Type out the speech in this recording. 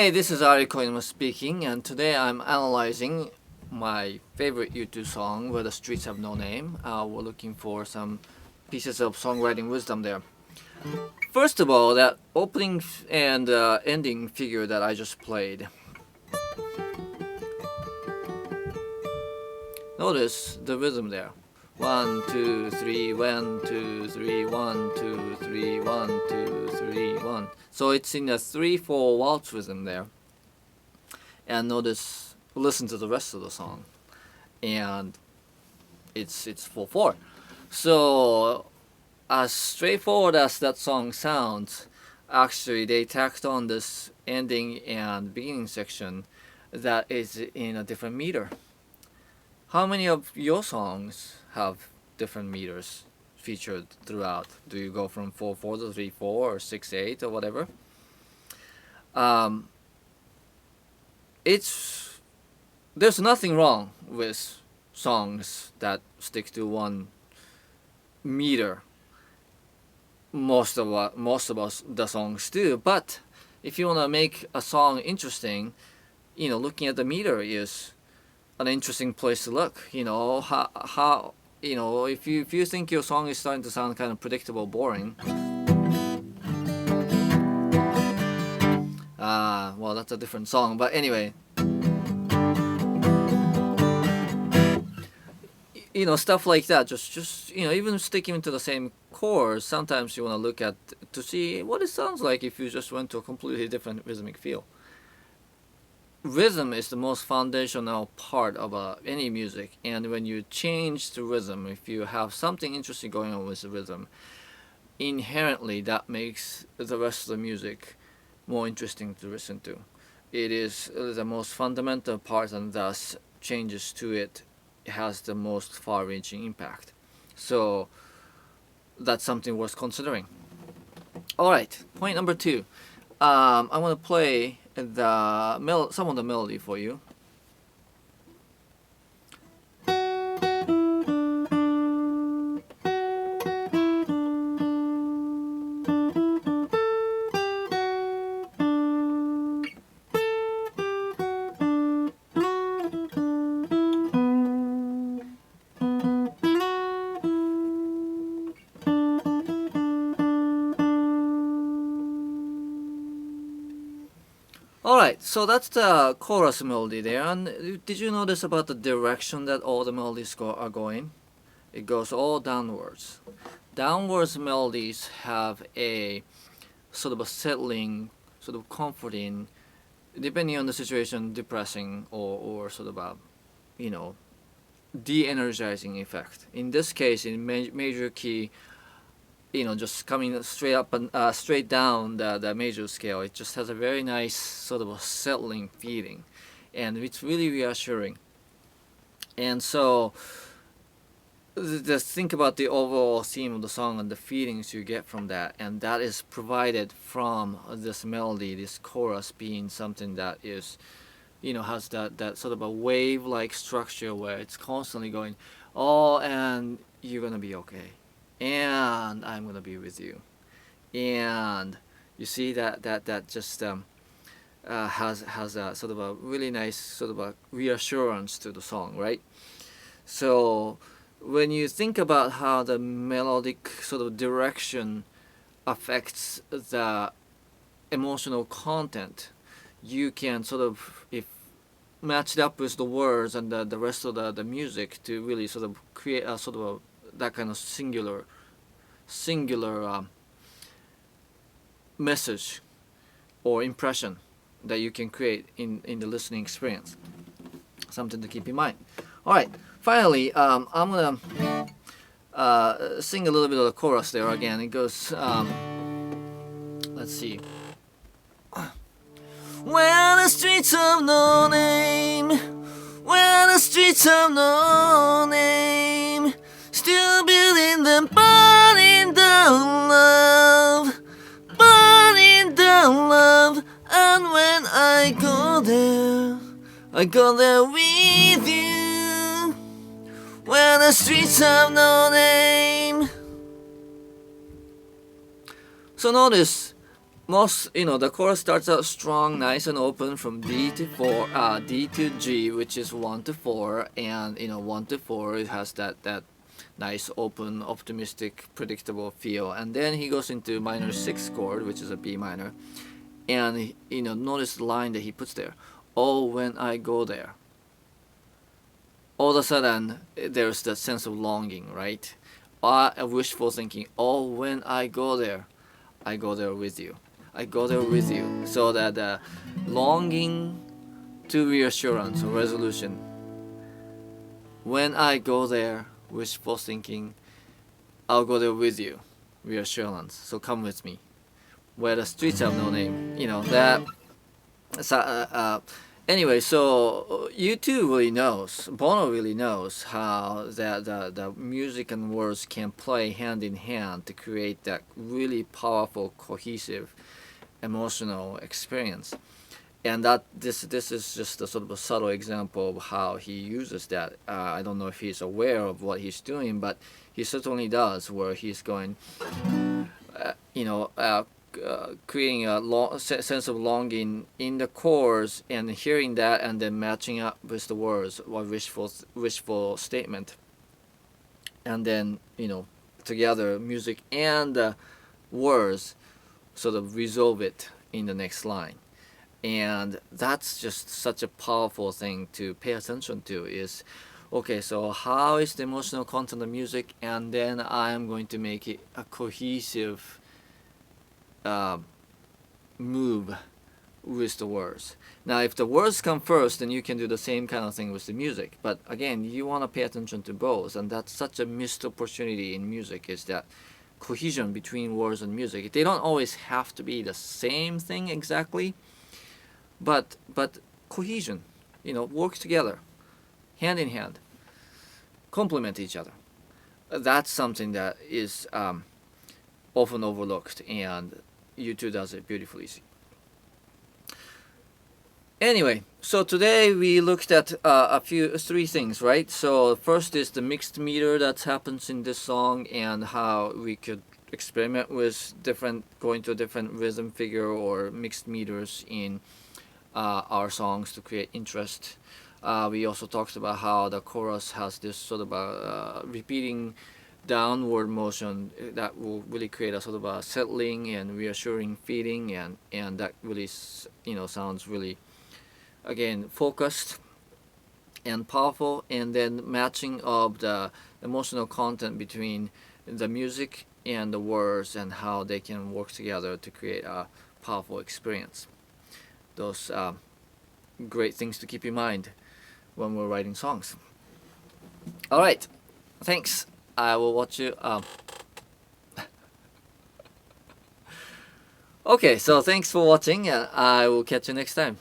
Hey, this is Ari Koinuma speaking, and today I'm analyzing my favorite U2 song, Where the Streets Have No Name. We're looking for some pieces of songwriting wisdom there. First of all, that opening and ending figure that I just played. Notice the rhythm there. 1, 2, 3, 1, 2, 3, 1, 2, 3, 1, 2, 3, 1. So it's in a 3/4 waltz rhythm there. And notice, listen to the rest of the song, and it's 4/4. So as straightforward as that song sounds, actually they tacked on this ending and beginning section that is in a different meter. How many of your songs have different meters featured throughout? Do you go from 4/4 to 3/4 or 6/8 or whatever? There's nothing wrong with songs that stick to one meter. Most of us the songs do, but if you want to make a song interesting, looking at the meter is an interesting place to look. How if you think your song is starting to sound kind of predictable, boring, well, that's a different song. But anyway, stuff like that. Just even sticking to the same chords, sometimes you want to look at to see what it sounds like if you just went to a completely different rhythmic feel. Rhythm is the most foundational part of any music, and when you change the rhythm, if you have something interesting going on with the rhythm, inherently that makes the rest of the music more interesting to listen to. It is the most fundamental part, and thus changes to it has the most far-reaching impact. So that's something worth considering. Alright, point number 2. I want to play some of the melody for you. Alright, so that's the chorus melody there. And did you notice about the direction that all the melodies are going? It goes all downwards. Downwards melodies have a sort of a settling, sort of comforting, depending on the situation, depressing or sort of a, de-energizing effect. In this case, in major key, just coming straight up and straight down the major scale, it just has a very nice sort of a settling feeling, and it's really reassuring. And so just think about the overall theme of the song and the feelings you get from that, and that is provided from this melody, this chorus being something that is, has that sort of a wave-like structure where it's constantly going, oh, and you're gonna be okay, and I'm gonna be with you, and you see that just has a sort of a really nice sort of a reassurance to the song, right? So when you think about how the melodic sort of direction affects the emotional content, you can sort of, if matched up with the words and the rest of the music, to really sort of create a sort of that kind of singular message or impression that you can create in the listening experience. Something to keep in mind. Alright, finally, I'm gonna sing a little bit of the chorus there again. It goes, let's see. Where the streets of no name, where the streets of no name, still building them, burning down love, burning down love. And when I go there with you, where the streets have no name. So notice most, the chorus starts out strong, nice and open from D to D to G, which is 1 to 4, and 1 to 4 it has that nice, open, optimistic, predictable feel, and then he goes into minor 6 chord, which is a B minor, and notice the line that he puts there. Oh, when I go there. All of a sudden, there's that sense of longing, right? Wishful thinking. Oh, when I go there with you. I go there with you. So that longing to reassurance or resolution. When I go there, wishful thinking, I'll go there with you. Reassurance. So come with me. Where the streets have no name. That. Anyway, so U2 really knows, Bono really knows how the music and words can play hand in hand to create that really powerful, cohesive, emotional experience. And that this is just a sort of a subtle example of how he uses that. I don't know if he's aware of what he's doing, but he certainly does, where he's going, creating a sense of longing in the chords and hearing that and then matching up with the words, or wishful statement, and then together music and the words sort of resolve it in the next line. And that's just such a powerful thing to pay attention to. Is okay, so how is the emotional content of music, and then I'm going to make it a cohesive move with the words. Now, if the words come first, then you can do the same kind of thing with the music. But again, you want to pay attention to both, and that's such a missed opportunity in music, is that cohesion between words and music. They don't always have to be the same thing exactly, but cohesion, work together, hand in hand, complement each other. That's something that is often overlooked, and U2 does it beautifully. Anyway, so today we looked at three things, right? So first is the mixed meter that happens in this song, and how we could experiment with going to a different rhythm figure or mixed meters in our songs to create interest. We also talked about how the chorus has this sort of repeating downward motion that will really create a sort of a settling and reassuring feeling, and that really sounds really, again, focused and powerful. And then matching of the emotional content between the music and the words, and how they can work together to create a powerful experience. Those great things to keep in mind when we're writing songs. All right, thanks. I will watch you. Okay, so thanks for watching, and I will catch you next time.